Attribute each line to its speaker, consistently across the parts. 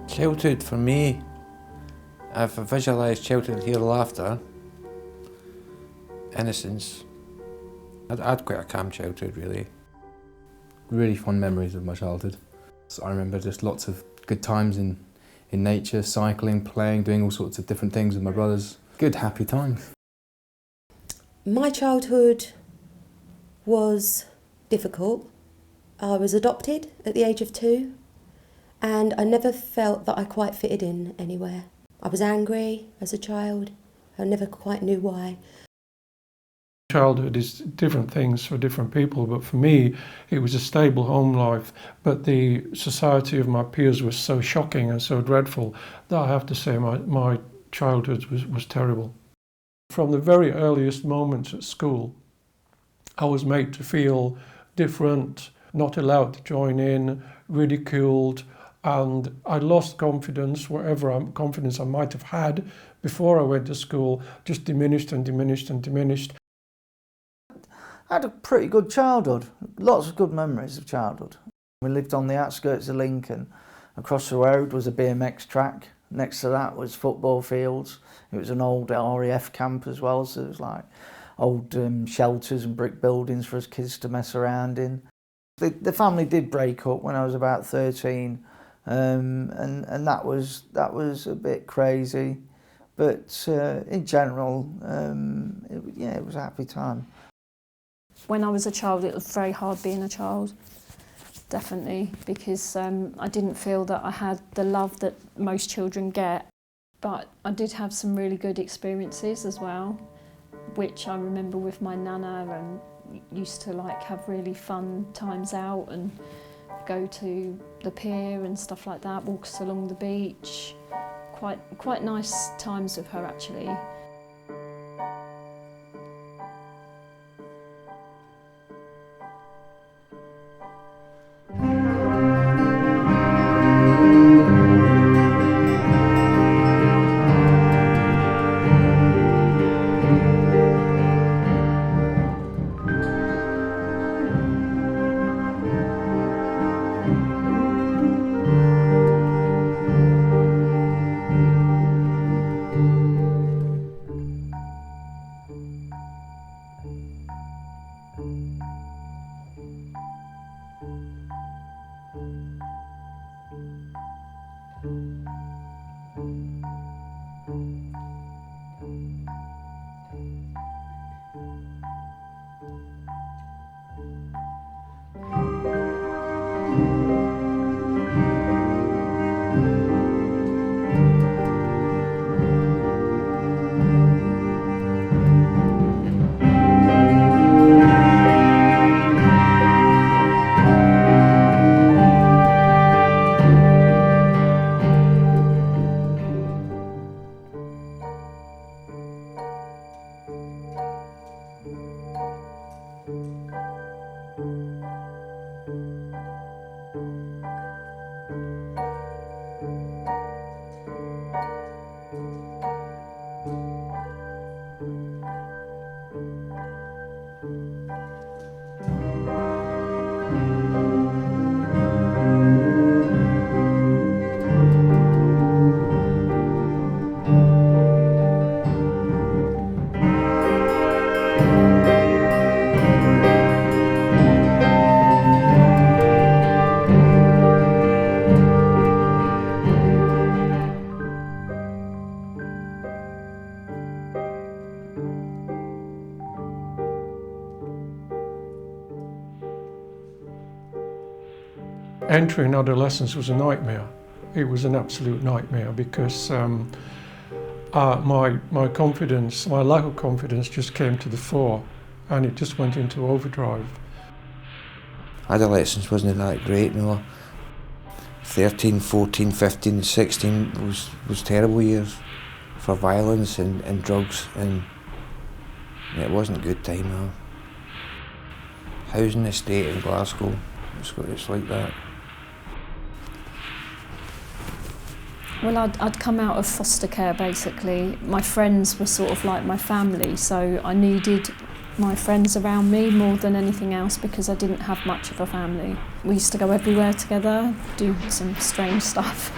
Speaker 1: Childhood for me, if I visualise childhood here, laughter, innocence, I had quite a calm childhood really.
Speaker 2: Really fond memories of my childhood. So I remember just lots of good times in nature, cycling, playing, doing all sorts of different things with my brothers. Good, happy times.
Speaker 3: My childhood was difficult. I was adopted at the age of 2 and I never felt that I quite fitted in anywhere. I was angry as a child. I never quite knew why.
Speaker 4: Childhood is different things for different people, but for me it was a stable home life, but the society of my peers was so shocking and so dreadful that I have to say my childhood was terrible. From the very earliest moments at school, I was made to feel different, not allowed to join in, ridiculed, and I lost confidence. Whatever confidence I might have had before I went to school just diminished and diminished and diminished.
Speaker 5: I had a pretty good childhood, lots of good memories of childhood. We lived on the outskirts of Lincoln. Across the road was a BMX track. Next to that was football fields. It was an old RAF camp as well, so it was like old shelters and brick buildings for us kids to mess around in. The family did break up when I was about 13, and that was a bit crazy. But in general, it was a happy time.
Speaker 6: When I was a child, it was very hard being a child, definitely, because I didn't feel that I had the love that most children get. But I did have some really good experiences as well, which I remember with my nana, and used to like have really fun times out and go to the pier and stuff like that, walks along the beach. Quite nice times with her actually.
Speaker 4: Entering adolescence was a nightmare. It was an absolute nightmare because my confidence, my lack of confidence just came to the fore and it just went into overdrive.
Speaker 1: Adolescence wasn't that great, no. 13, 14, 15, 16 was terrible years for violence and drugs, and it wasn't a good time, no. Housing estate in Glasgow, it's like that.
Speaker 6: Well, I'd come out of foster care basically. My friends were sort of like my family, so I needed my friends around me more than anything else because I didn't have much of a family. We used to go everywhere together, do some strange stuff.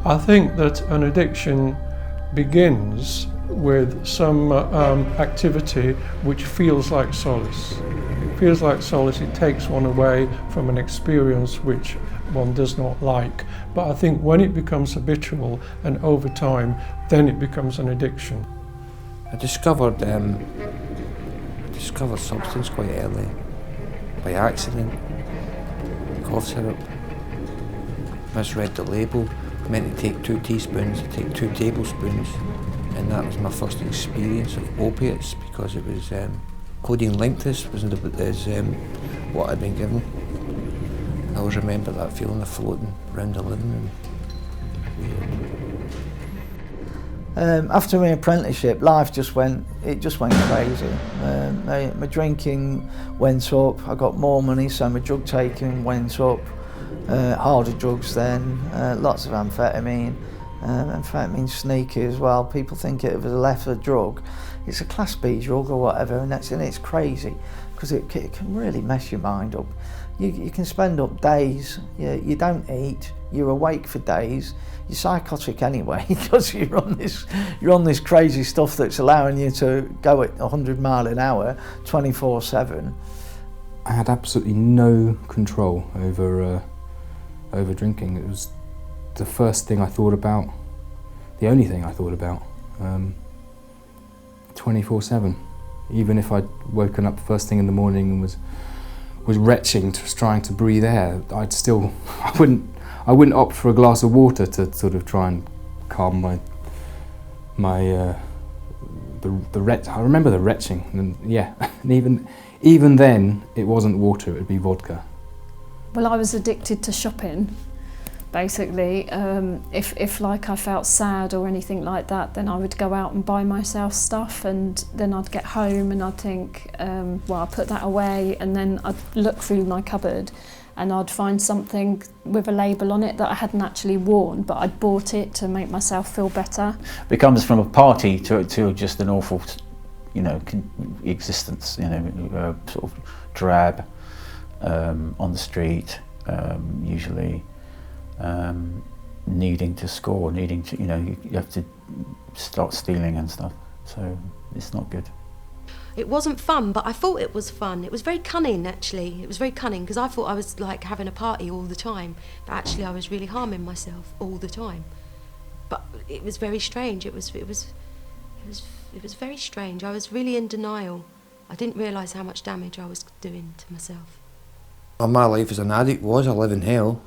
Speaker 4: I think that an addiction begins with some activity which feels like solace. It feels like solace, it takes one away from an experience which one does not like. But I think when it becomes habitual and over time, then it becomes an addiction.
Speaker 1: I discovered substance quite early, by accident. Cough syrup. Misread the label. Meant to take 2 teaspoons, I take 2 tablespoons, and that was my first experience of opiates because it was codeine linctus wasn't what I'd been given. I always remember that feeling of floating around the living room. Weird.
Speaker 5: After my apprenticeship, life just went crazy. My drinking went up. I got more money, so my drug taking went up. Harder drugs then, lots of amphetamine. Amphetamine sneaky as well. People think it was a lesser drug. It's a class B drug or whatever, and it's crazy because it can really mess your mind up. You can spend up days, you don't eat, you're awake for days, you're psychotic anyway because you're on this crazy stuff that's allowing you to go at 100 miles an hour 24/7.
Speaker 2: I had absolutely no control over drinking. It was the first thing I thought about, the only thing I thought about, 24/7. Even if I'd woken up first thing in the morning and was retching, trying to breathe air, I wouldn't opt for a glass of water to sort of try and calm my I remember the retching, and yeah, and even then it wasn't water, it would be vodka.
Speaker 6: Well, I was addicted to shopping, basically. If like I felt sad or anything like that, then I would go out and buy myself stuff, and then I'd get home and I'd think, well, I'll put that away, and then I'd look through my cupboard and I'd find something with a label on it that I hadn't actually worn, but I'd bought it to make myself feel better.
Speaker 7: Becomes from a party to just an awful, existence, sort of drab on the street, usually needing to score, you have to start stealing and stuff, so it's not good.
Speaker 3: It wasn't fun, but I thought it was fun. It was very cunning, actually. It was very cunning, because I thought I was like having a party all the time, but actually I was really harming myself all the time. But it was very strange. It was very strange. I was really in denial. I didn't realise how much damage I was doing to myself.
Speaker 1: Well, my life as an addict was a living hell.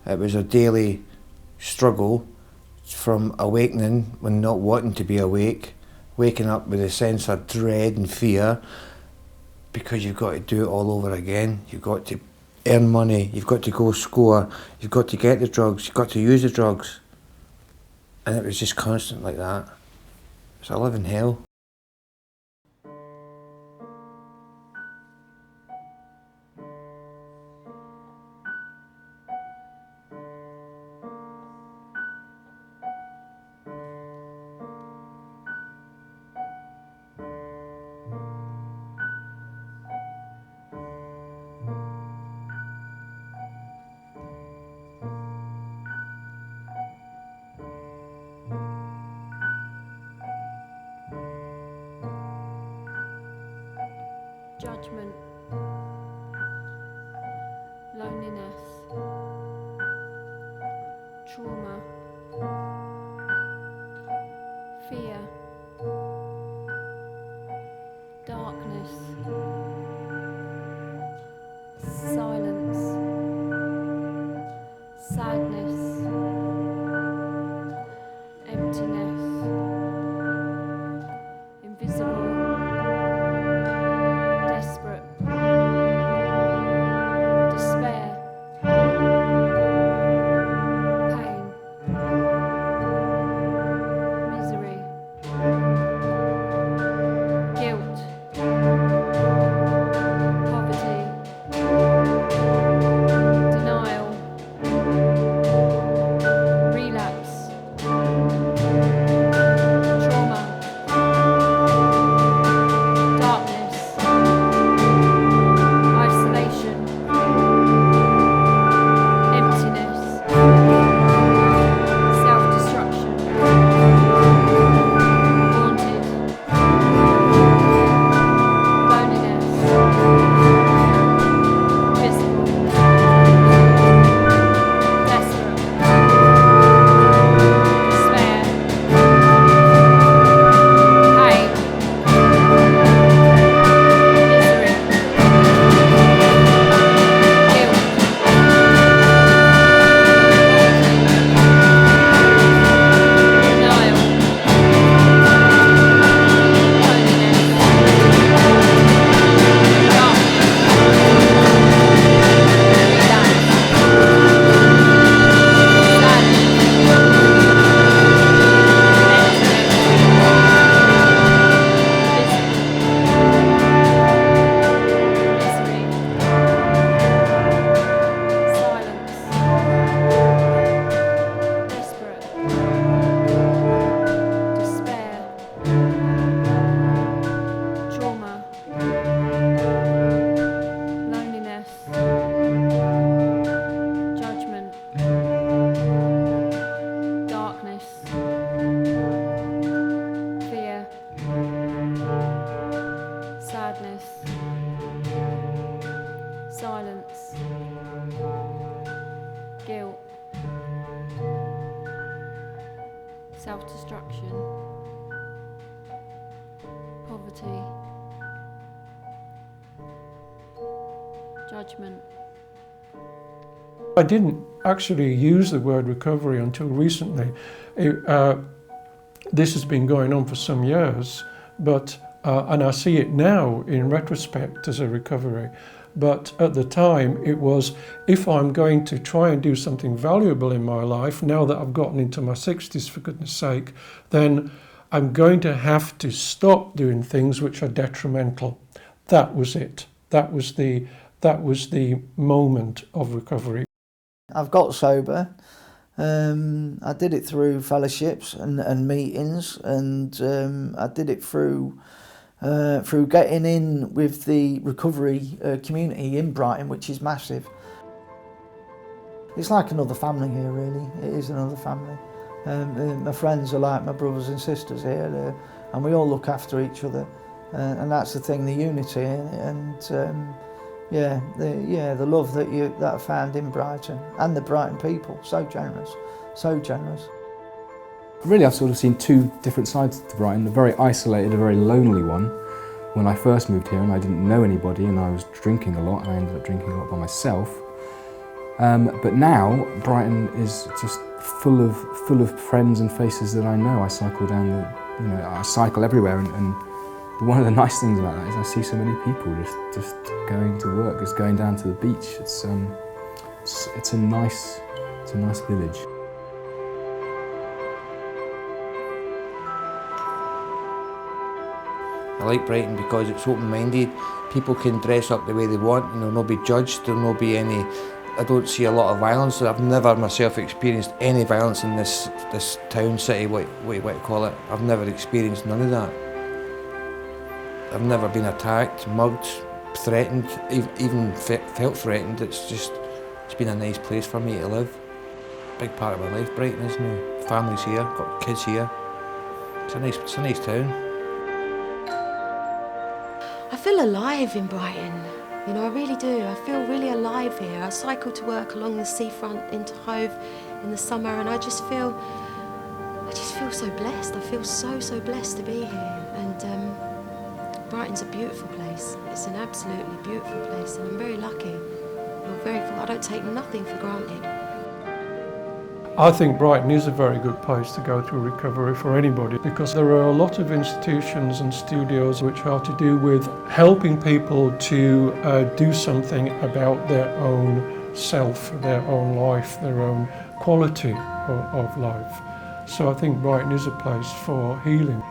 Speaker 1: It was a daily struggle from awakening when not wanting to be awake, waking up with a sense of dread and fear, because you've got to do it all over again. You've got to earn money, you've got to go score, you've got to get the drugs, you've got to use the drugs. And it was just constant like that. It's a living hell.
Speaker 6: Judgment, loneliness, trauma, fear, darkness, silence, sadness, emptiness, invisible, desperate, despair, pain, misery, guilt, poverty, denial, relapse, trauma, darkness, isolation, emptiness, self-destruction, haunted, loneliness, visible, desperate, despair, pain, misery, guilt, denial, trauma, loneliness, judgment, darkness, fear, sadness, silence, guilt, self-destruction, poverty, judgment.
Speaker 4: I didn't actually use the word recovery until recently. This has been going on for some years, but and I see it now in retrospect as a recovery. But at the time it was, if I'm going to try and do something valuable in my life, now that I've gotten into my 60s for goodness sake, then I'm going to have to stop doing things which are detrimental. That was it. That was the moment of recovery.
Speaker 5: I've got sober. I did it through fellowships and meetings, and I did it through getting in with the recovery community in Brighton, which is massive. It's like another family here, really. It is another family. My friends are like my brothers and sisters here, and we all look after each other, and that's the thing, the unity, and the love that I found in Brighton, and the Brighton people, so generous, so generous.
Speaker 2: Really, I've sort of seen two different sides to Brighton, a very isolated, a very lonely one. When I first moved here and I didn't know anybody and I was drinking a lot, and I ended up drinking a lot by myself. But now, Brighton is just full of friends and faces that I know. I cycle down I cycle everywhere, and one of the nice things about that is I see so many people just going to work, just going down to the beach. It's a nice village.
Speaker 1: I like Brighton because it's open-minded. People can dress up the way they want, not be judged, there'll not be any. I don't see a lot of violence. I've never myself experienced any violence in this town, city, what you want to call it. I've never experienced none of that. I've never been attacked, mugged, threatened, even felt threatened. It's been a nice place for me to live. Big part of my life, Brighton, isn't it? Family's here, got kids here. It's a nice town.
Speaker 3: I feel alive in Brighton, I really do. I feel really alive here. I cycle to work along the seafront into Hove in the summer, and I just feel so blessed. I feel so blessed to be here. And Brighton's a beautiful place. It's an absolutely beautiful place, and I'm very lucky. I don't take nothing for granted.
Speaker 4: I think Brighton is a very good place to go through recovery for anybody, because there are a lot of institutions and studios which are to do with helping people to do something about their own self, their own life, their own quality of life. So I think Brighton is a place for healing.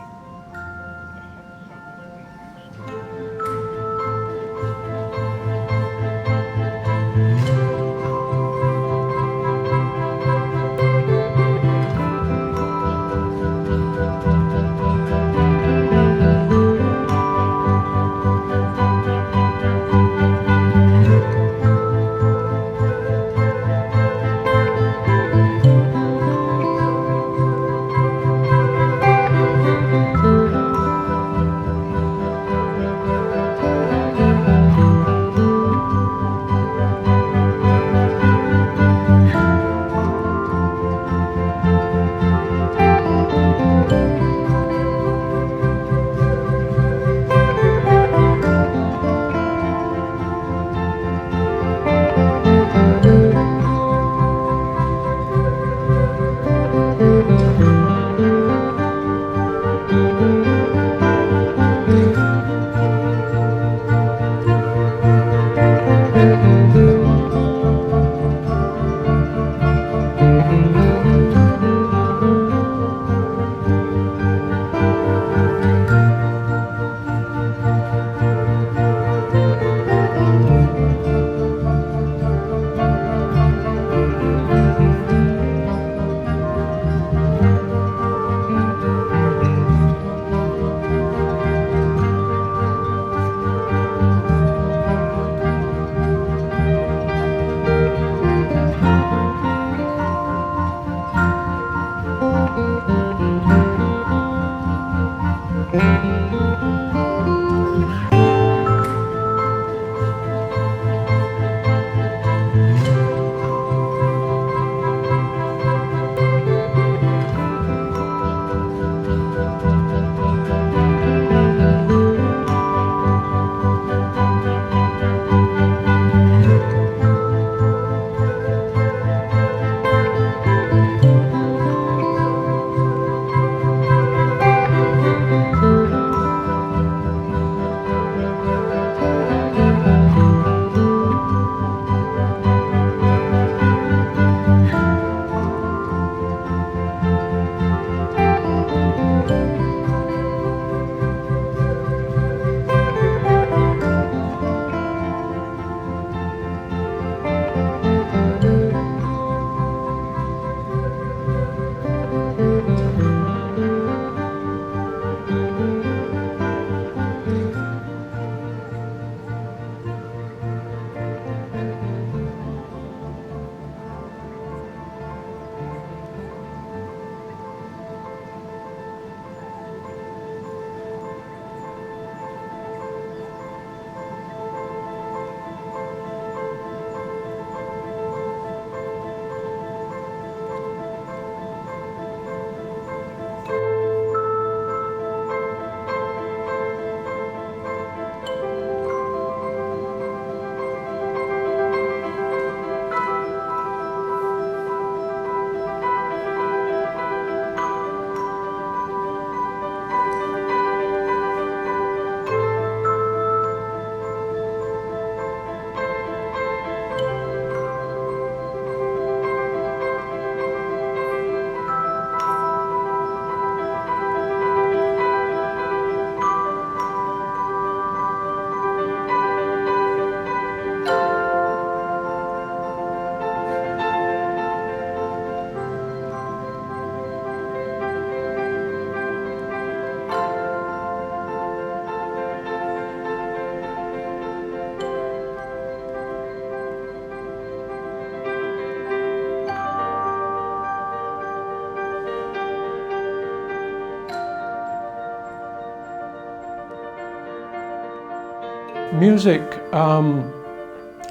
Speaker 4: Music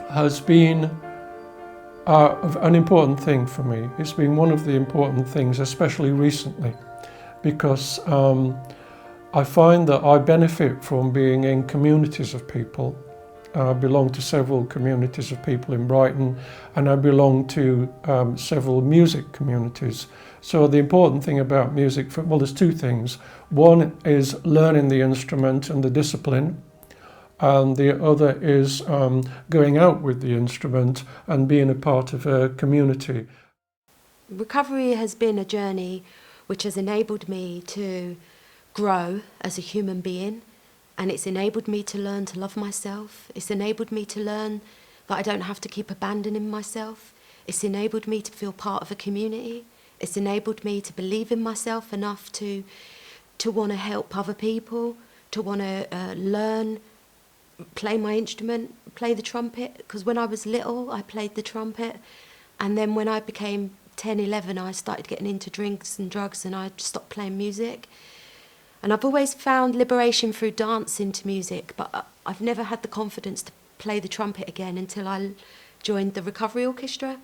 Speaker 4: has been an important thing for me. It's been one of the important things, especially recently, because I find that I benefit from being in communities of people. I belong to several communities of people in Brighton, and I belong to several music communities. So the important thing about music, well, there's two things. One is learning the instrument and the discipline, and the other is going out with the instrument and being a part of a community.
Speaker 3: Recovery has been a journey which has enabled me to grow as a human being, and it's enabled me to learn to love myself. It's enabled me to learn that I don't have to keep abandoning myself. It's enabled me to feel part of a community. It's enabled me to believe in myself enough to want to help other people, to want to learn, play my instrument, play the trumpet, because when I was little I played the trumpet, and then when I became 10, 11 I started getting into drinks and drugs and I stopped playing music. And I've always found liberation through dancing to music, but I've never had the confidence to play the trumpet again until I joined the Recovery Orchestra.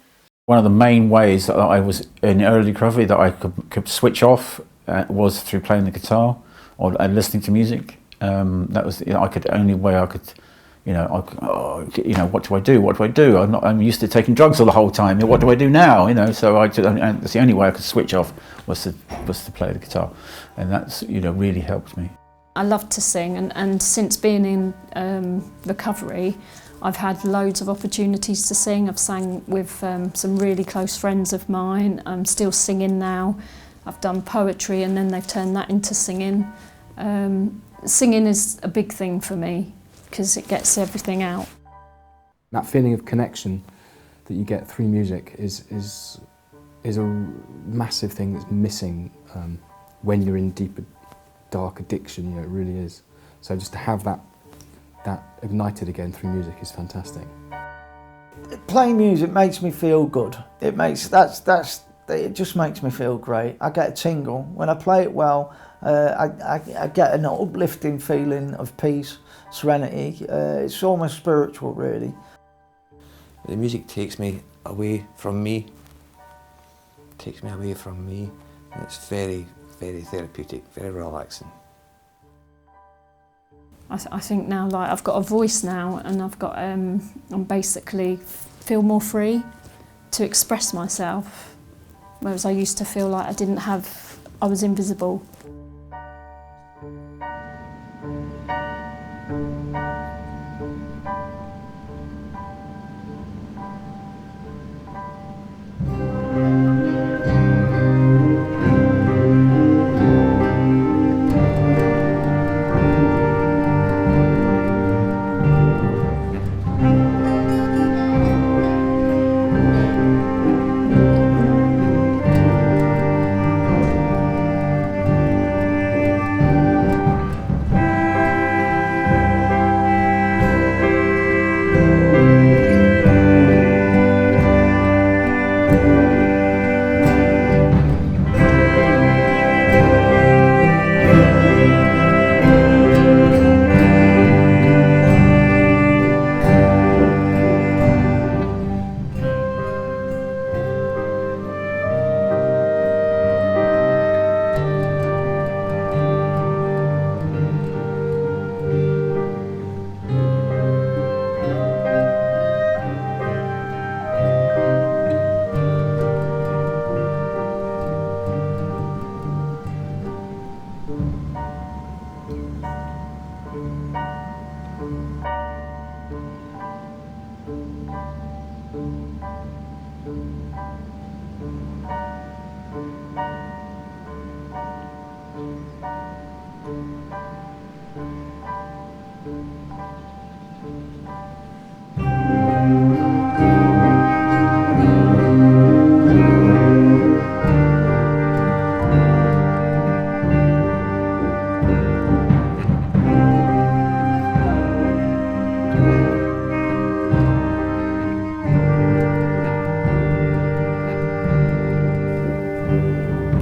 Speaker 7: One of the main ways that I was in early recovery that I could switch off was through playing the guitar or listening to music. That was the only way I could, what do I do? What do I do? I'm used to taking drugs all the whole time. What do I do now? So and that's the only way I could switch off was to play the guitar, and that's really helped me.
Speaker 6: I love to sing, and since being in recovery, I've had loads of opportunities to sing. I've sang with some really close friends of mine. I'm still singing now. I've done poetry, and then they've turned that into singing. Singing is a big thing for me because it gets everything out.
Speaker 2: That feeling of connection that you get through music is a massive thing that's missing when you're in deep, dark addiction. It really is. So just to have that ignited again through music is fantastic.
Speaker 5: Playing music makes me feel good. It just makes me feel great. I get a tingle when I play it well. I get an uplifting feeling of peace, serenity. It's almost spiritual, really.
Speaker 1: The music takes me away from me. It's very, very therapeutic, very relaxing.
Speaker 6: I think now, like, I've got a voice now, and I'm basically feel more free to express myself, whereas I used to feel like I was invisible.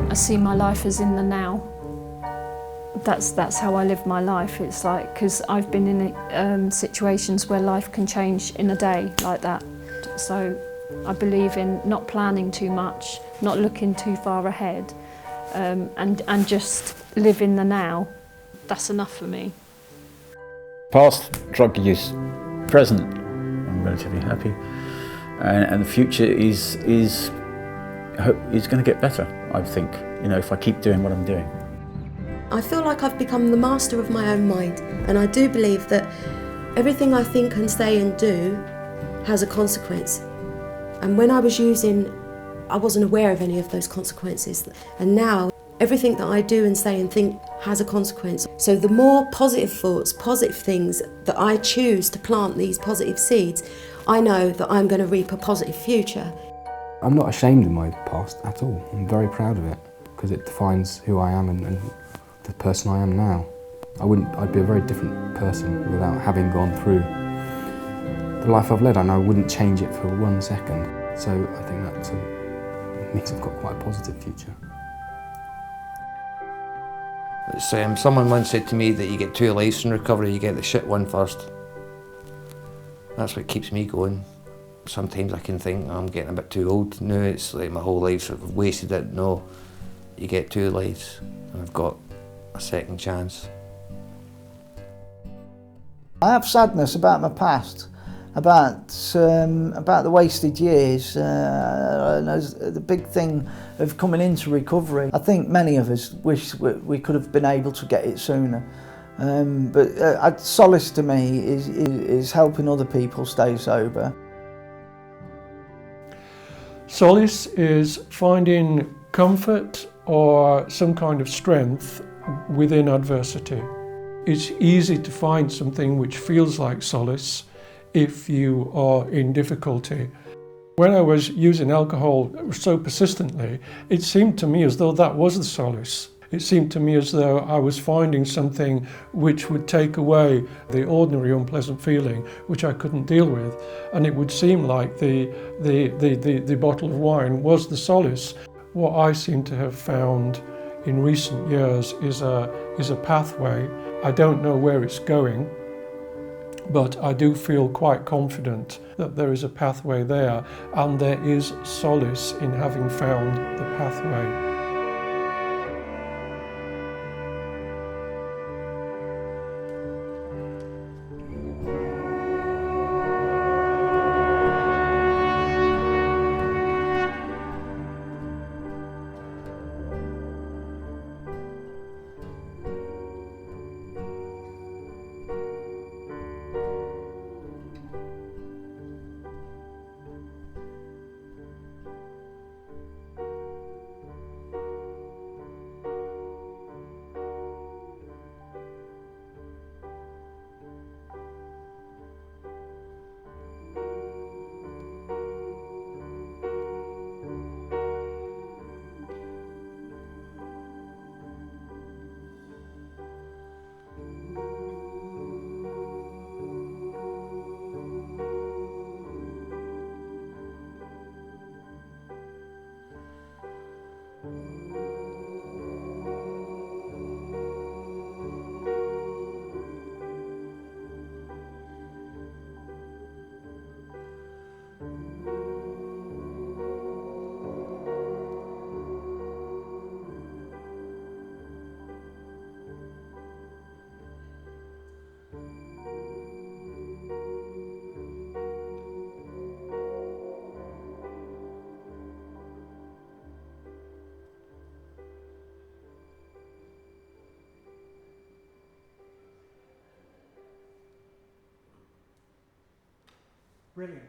Speaker 6: I see my life as in the now, that's how I live my life. It's like, because I've been in situations where life can change in a day like that. So I believe in not planning too much, not looking too far ahead, and just live in the now. That's enough for me.
Speaker 7: Past drug use, present, I'm relatively happy, and the future is going to get better. I think, you know, if I keep doing what I'm doing.
Speaker 3: I feel like I've become the master of my own mind, and I do believe that everything I think and say and do has a consequence. And when I was using, I wasn't aware of any of those consequences. And now, everything that I do and say and think has a consequence. So the more positive thoughts, positive things that I choose to plant these positive seeds, I know that I'm going to reap a positive future.
Speaker 2: I'm not ashamed of my past at all. I'm very proud of it because it defines who I am and the person I am now. I'd be a very different person without having gone through the life I've led, and I wouldn't change it for 1 second. So I think that means I've got quite a positive future.
Speaker 1: Someone once said to me that you get 2 lives in recovery, you get the shit one first. That's what keeps me going. Sometimes I can think I'm getting a bit too old. No, it's like my whole life, so I've wasted it. No, you get 2 lives, and I've got a second chance.
Speaker 5: I have sadness about my past, about the wasted years, and the big thing of coming into recovery. I think many of us wish we could have been able to get it sooner. But solace to me is helping other people stay sober.
Speaker 4: Solace is finding comfort or some kind of strength within adversity. It's easy to find something which feels like solace if you are in difficulty. When I was using alcohol so persistently, it seemed to me as though that was the solace. It seemed to me as though I was finding something which would take away the ordinary unpleasant feeling which I couldn't deal with, and it would seem like the bottle of wine was the solace. What I seem to have found in recent years is a pathway. I don't know where it's going, but I do feel quite confident that there is a pathway there, and there is solace in having found the pathway. Brilliant.